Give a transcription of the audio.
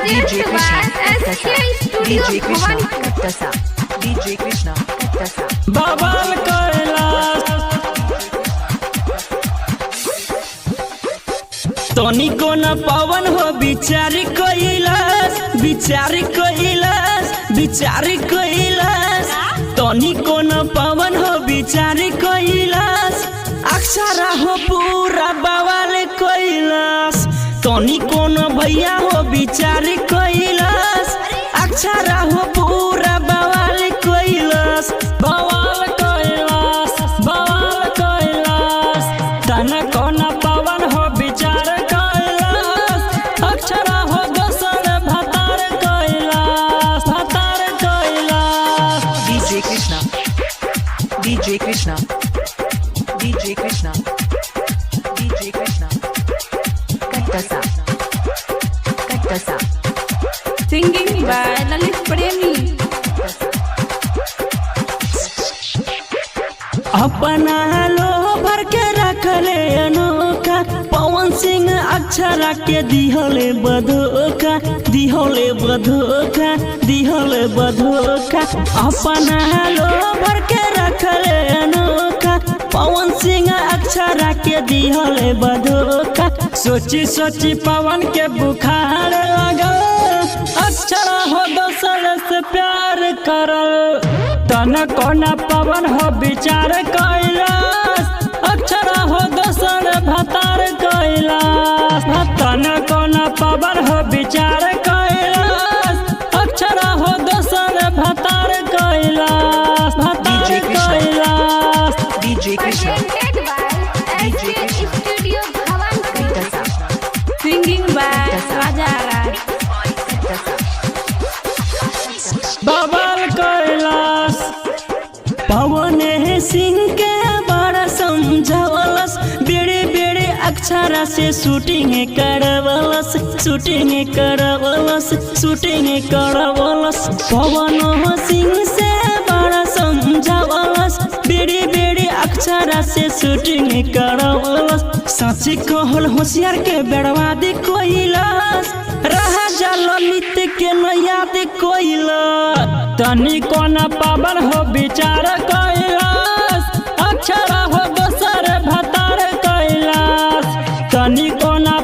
DJ Krishna Kattasa, DJ Krishna Kattasa, DJ Krishna Kattasa. बवाल कैलाश तोनी को न पवन हो विचारी कैलाश विचारी कैलाश विचारी कैलाश तोनी को न पवन हो विचारी कैलाश अक्षरा हो पूरा बवाल कैलाश तोनी को न भैया हो विचारी कैलाश अक्षरा हो पूरा बवाल कैलाश बवाल कैलाश बवाल कैलाश तन को न पवन हो विचार कैलाश अक्षरा हो दोसर भतार कैलाश भतार Kailash DJ Krishna, DJ Krishna, DJ Krishna, DJ Krishna Kattasa, Kattasa. Singing by Lalit Premi. अपना लो भर के रखले अनोखा पवन सिंह अक्षरा के दिहले बधोखा दिहले बधोखा दिहले बधोखा अपना लो भर के रखले अनोखा पवन सिंह अक्षरा के दिहले बधोखा सोची सोची पवन के बुखार लगल अक्षरा हो दोसर से प्यार करल तन को न पवन हो विचार कैलाश अक्षरा हो दोसर भतार कैलाश तन को न पवन हो विचार कैलाश अक्षरा हो दोसर भतार कैलाश भतार Kailash DJ Krishna Presented by DJ SK Krishna. Studio Bhavanpur. Kattasa, Singing by Raja Raj. Kattasa. बवाल कैलाश पवन सिंह के बड़ा समझवलस बेड़े बेड़े अक्षरा से shooting करवलस shooting करवलस shooting करवलस Pawan Singh से बड़ा समझवलस बेड़े बेड़े अक्षरा से शूटिंग करवलस सची कहल होशियार के बर्बादी कोइलास रहा जल नित्य के न याद कोइला तनी को न पावन हो विचार कैलाश अक्षरा हो दोसर भतार कैलाश तनी को न